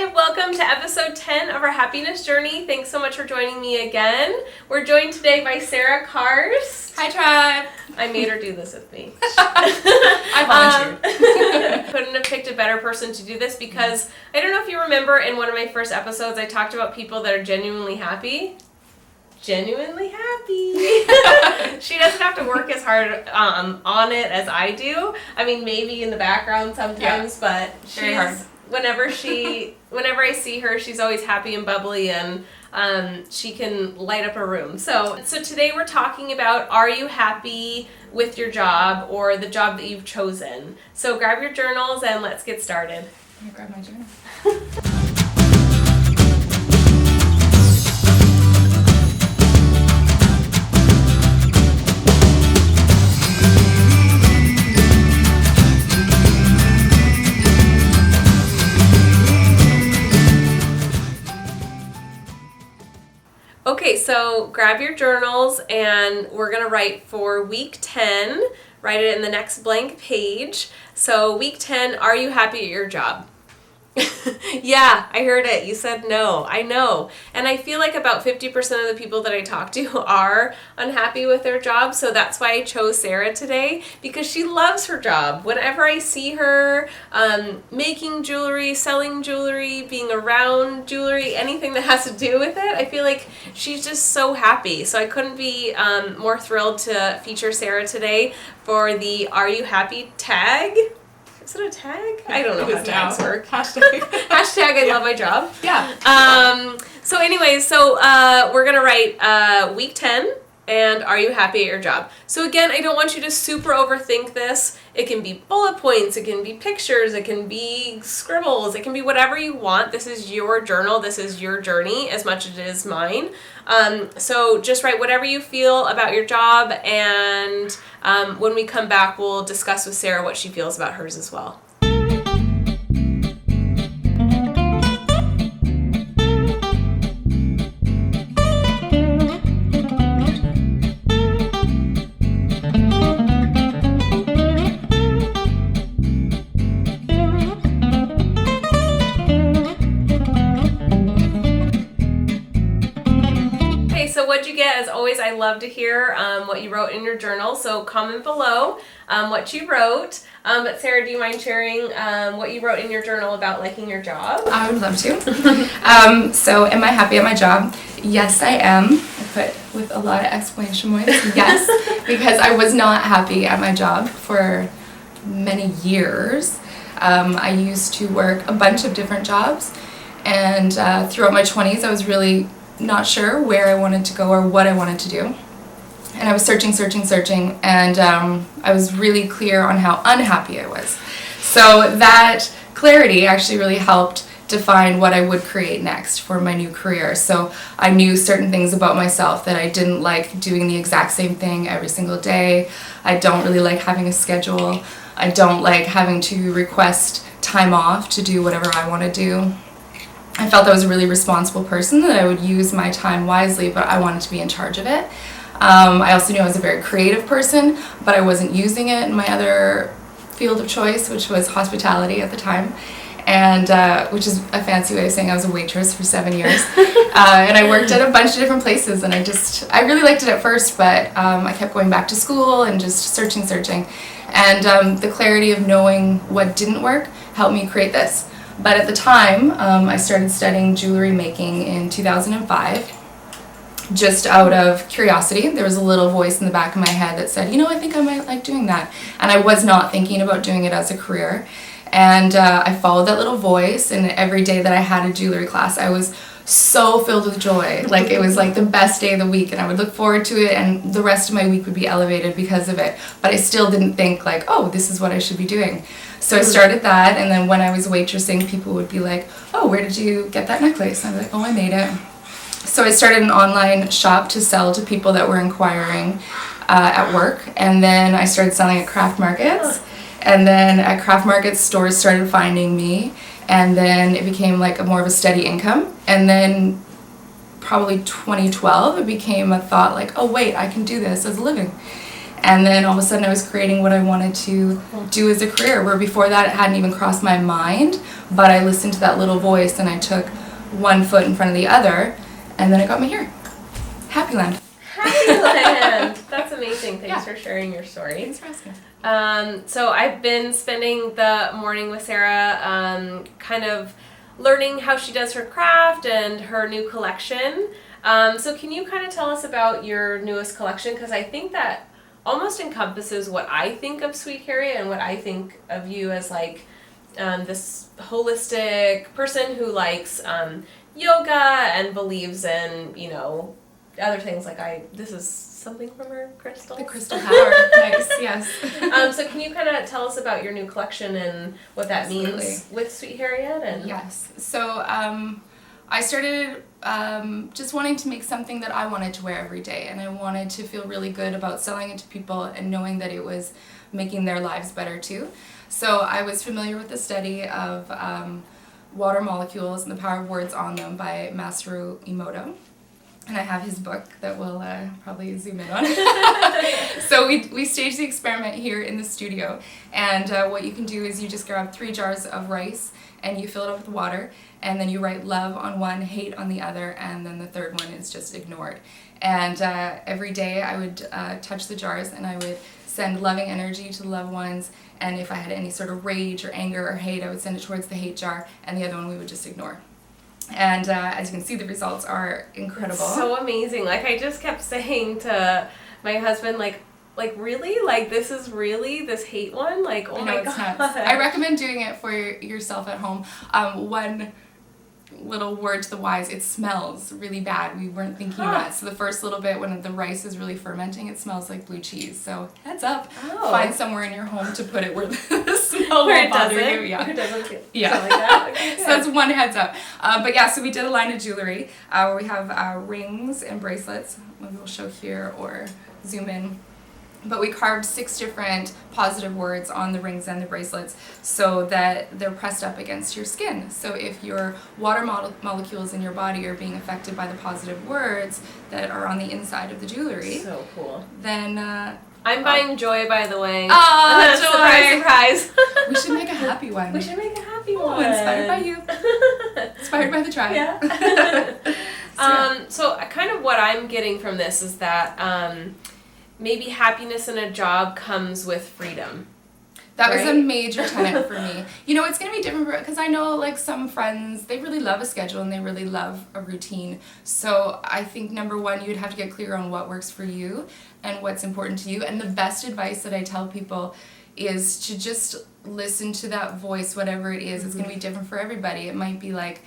Hi, welcome to episode 10 of our happiness journey. Thanks so much for joining me again. We're joined today by Sarah Karst. Hi, tribe. I made her do this with me. I volunteered. Couldn't have picked a better person to do this because I don't know if you remember in one of my first episodes I talked about people that are genuinely happy. Genuinely happy. She doesn't have to work as hard on it as I do. I mean, maybe in the background sometimes, but Very hard. Whenever I see her, she's always happy and bubbly, and she can light up a room. So today we're talking about, are you happy with your job or the job that you've chosen? So grab your journals and let's get started. I'm gonna grab my journal. Okay, so grab your journals and we're going to write for week 10. Write it in the next blank page. So week 10, are you happy at your job? Yeah, I heard it. You said no. I know. And I feel like about 50% of the people that I talk to are unhappy with their job. So that's why I chose Sarah today, because she loves her job. Whenever I see her making jewelry, selling jewelry, being around jewelry, anything that has to do with it, I feel like she's just so happy. So I couldn't be more thrilled to feature Sarah today for the Are You Happy tag. Is it a tag? I don't know how tags work. Hashtag. Hashtag I love my job. Yeah. So anyways, we're going to write week 10 and are you happy at your job? So again, I don't want you to super overthink this. It can be bullet points, it can be pictures, it can be scribbles, it can be whatever you want. This is your journal, this is your journey as much as it is mine. So just write whatever you feel about your job, and when we come back, we'll discuss with Sarah what she feels about hers as well. So what'd you get? As always, I love to hear what you wrote in your journal. So comment below what you wrote. But Sarah, do you mind sharing what you wrote in your journal about liking your job? I would love to. So am I happy at my job? Yes, I am. I put with a lot of exclamation points. Yes, because I was not happy at my job for many years. I used to work a bunch of different jobs, and throughout my 20s, I was really not sure where I wanted to go or what I wanted to do. And I was searching, and I was really clear on how unhappy I was. So that clarity actually really helped define what I would create next for my new career. So I knew certain things about myself, that I didn't like doing the exact same thing every single day. I don't really like having a schedule. I don't like having to request time off to do whatever I want to do. I felt I was a really responsible person, that I would use my time wisely, but I wanted to be in charge of it. I also knew I was a very creative person, but I wasn't using it in my other field of choice, which was hospitality at the time, and which is a fancy way of saying I was a waitress for 7 years. And I worked at a bunch of different places, and I really liked it at first, but I kept going back to school and just searching. And the clarity of knowing what didn't work helped me create this. But at the time, I started studying jewelry making in 2005, just out of curiosity. There was a little voice in the back of my head that said, I think I might like doing that. And I was not thinking about doing it as a career. And I followed that little voice, and every day that I had a jewelry class, I was so filled with joy. Like, it was like the best day of the week, and I would look forward to it, and the rest of my week would be elevated because of it. But I still didn't think like, oh, this is what I should be doing. So I started that, and then when I was waitressing, people would be like, oh, where did you get that necklace? And I was like, oh, I made it. So I started an online shop to sell to people that were inquiring at work, and then I started selling at craft markets, and then at craft markets, stores started finding me, and then it became like more of a steady income. And then probably 2012, it became a thought like, oh wait, I can do this as a living. And then all of a sudden I was creating what I wanted to do as a career, where before that it hadn't even crossed my mind, but I listened to that little voice and I took one foot in front of the other, and then it got me here. Happy Land. Happy Land. That's amazing. Thanks for sharing your story. Thanks for asking. So I've been spending the morning with Sarah, kind of learning how she does her craft and her new collection. So can you kind of tell us about your newest collection? Because I think that almost encompasses what I think of Sweet Harriet and what I think of you as like this holistic person who likes yoga and believes in, you know, other things like this is something from her crystal. The crystal power. Nice, yes. So can you kind of tell us about your new collection and what that Absolutely. means with Sweet Harriet? And Yes. So I started just wanting to make something that I wanted to wear every day, and I wanted to feel really good about selling it to people and knowing that it was making their lives better too. So I was familiar with the study of water molecules and the power of words on them by Masaru Emoto. And I have his book that we'll probably zoom in on. So we staged the experiment here in the studio. And what you can do is you just grab 3 jars of rice and you fill it up with water. And then you write love on one, hate on the other, and then the third one is just ignored. And every day I would touch the jars and I would send loving energy to the loved ones. And if I had any sort of rage or anger or hate, I would send it towards the hate jar, and the other one we would just ignore. And as you can see, the results are incredible. It's so amazing. Like, I just kept saying to my husband, like really? Like, this is really this hate one? Like, oh my God. Nuts. I recommend doing it for yourself at home. One little word to the wise, it smells really bad. We weren't thinking that. So the first little bit, when the rice is really fermenting, it smells like blue cheese. So heads up. Oh. Find somewhere in your home to put it where the smell Where won't it bother doesn't. you. Yeah. It doesn't feel Yeah. like that. Okay, So that's one heads up. But yeah, so we did a line of jewelry where we have rings and bracelets. Maybe we'll show here or zoom in. But we carved 6 different positive words on the rings and the bracelets so that they're pressed up against your skin. So if your water molecules in your body are being affected by the positive words that are on the inside of the jewelry, so cool. then I'm buying Joy, by the way. Oh, Surprise, surprise. we should make a happy one. We should make a happy Oh, one. inspired by you. Inspired by the tribe. Yeah. So kind of what I'm getting from this is that maybe happiness in a job comes with freedom. That was a Right? major tenet for me. You know, it's going to be different because I know like some friends, they really love a schedule and they really love a routine. So I think number one, you'd have to get clear on what works for you and what's important to you. And the best advice that I tell people is to just listen to that voice, whatever it is. It's going to be different for everybody. It might be like,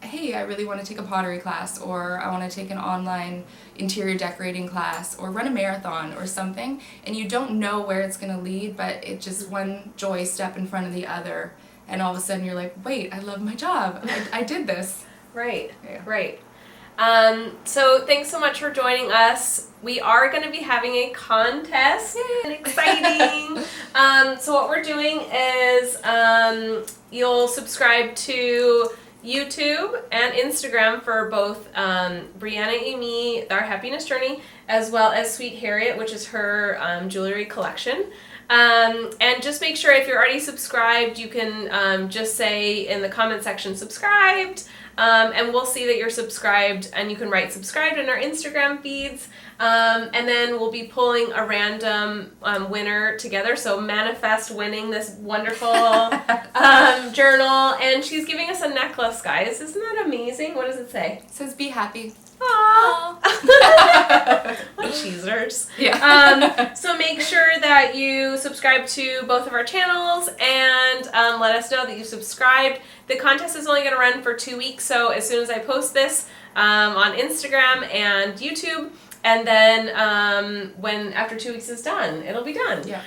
hey, I really want to take a pottery class, or I want to take an online interior decorating class, or run a marathon or something, and you don't know where it's going to lead, but it just one joy step in front of the other, and all of a sudden you're like, wait, I love my job. I did this. Right, Yeah. right. So thanks so much for joining us. We are going to be having a contest. And exciting. So what we're doing is you'll subscribe to YouTube and Instagram for both Brianaaimee, our happiness journey, as well as Sweet Harriet, which is her jewelry collection. And just make sure if you're already subscribed, you can just say in the comment section, subscribed, and we'll see that you're subscribed, and you can write subscribed in our Instagram feeds. And then we'll be pulling a random winner together. So manifest winning this wonderful journal. And she's giving us a necklace, guys. Isn't that amazing? What does it say? It says be happy. Aww. Cheesers. Yeah. So make sure that you subscribe to both of our channels and let us know that you subscribed. The contest is only going to run for 2 weeks. So as soon as I post this on Instagram and YouTube, and then when after 2 weeks is done, it'll be done. Yeah.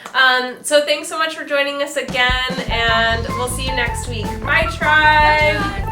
So thanks so much for joining us again, and we'll see you next week. Bye, tribe.